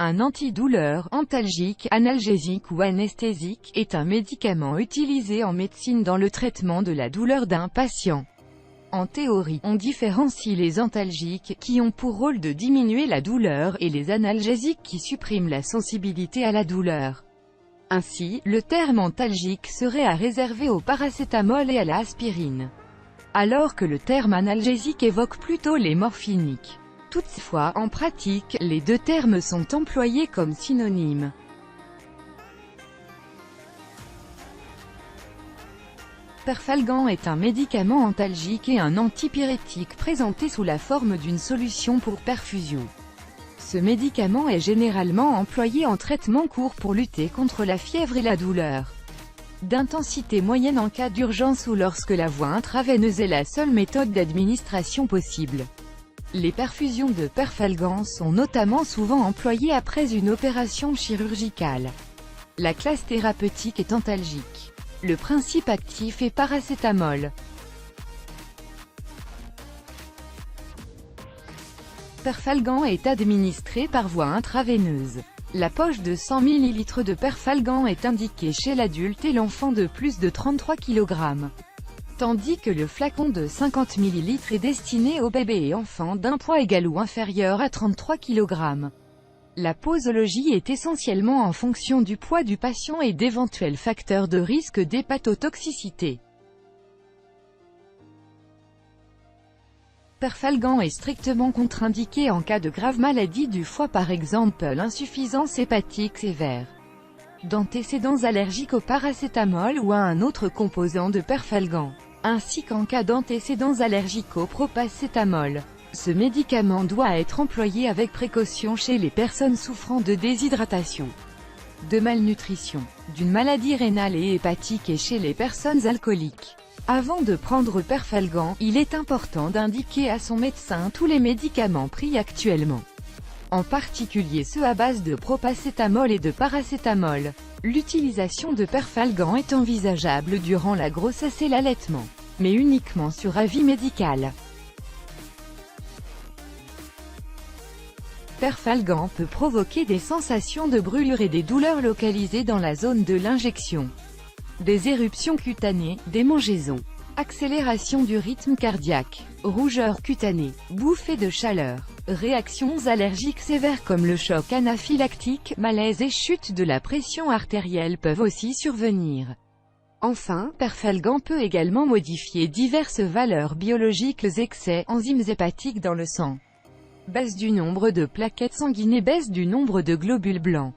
Un antidouleur, antalgique, analgésique ou anesthésique, est un médicament utilisé en médecine dans le traitement de la douleur d'un patient. En théorie, on différencie les antalgiques, qui ont pour rôle de diminuer la douleur, et les analgésiques qui suppriment la sensibilité à la douleur. Ainsi, le terme antalgique serait à réserver au paracétamol et à la aspirine, alors que le terme analgésique évoque plutôt les morphiniques. Toutefois, en pratique, les deux termes sont employés comme synonymes. Perfalgan est un médicament antalgique et un antipyrétique présenté sous la forme d'une solution pour perfusion. Ce médicament est généralement employé en traitement court pour lutter contre la fièvre et la douleur d'intensité moyenne en cas d'urgence ou lorsque la voie intraveineuse est la seule méthode d'administration possible. Les perfusions de Perfalgan sont notamment souvent employées après une opération chirurgicale. La classe thérapeutique est antalgique. Le principe actif est paracétamol. Perfalgan est administré par voie intraveineuse. La poche de 100 ml de Perfalgan est indiquée chez l'adulte et l'enfant de plus de 33 kg. Tandis que le flacon de 50 ml est destiné aux bébés et enfants d'un poids égal ou inférieur à 33 kg. La posologie est essentiellement en fonction du poids du patient et d'éventuels facteurs de risque d'hépatotoxicité. Perfalgan est strictement contre-indiqué en cas de grave maladie du foie, par exemple l'insuffisance hépatique sévère, d'antécédents allergiques au paracétamol ou à un autre composant de Perfalgan, ainsi qu'en cas d'antécédents allergiques au propacétamol. Ce médicament doit être employé avec précaution chez les personnes souffrant de déshydratation, de malnutrition, d'une maladie rénale et hépatique et chez les personnes alcooliques. Avant de prendre Perfalgan, il est important d'indiquer à son médecin tous les médicaments pris actuellement, en particulier ceux à base de propacétamol et de paracétamol. L'utilisation de Perfalgan est envisageable durant la grossesse et l'allaitement, mais uniquement sur avis médical. Perfalgan peut provoquer des sensations de brûlure et des douleurs localisées dans la zone de l'injection, des éruptions cutanées, démangeaisons, accélération du rythme cardiaque, rougeur cutanée, bouffées de chaleur, réactions allergiques sévères comme le choc anaphylactique, malaise et chute de la pression artérielle peuvent aussi survenir. Enfin, Perfalgan peut également modifier diverses valeurs biologiques, excès, enzymes hépatiques dans le sang, baisse du nombre de plaquettes sanguines et baisse du nombre de globules blancs.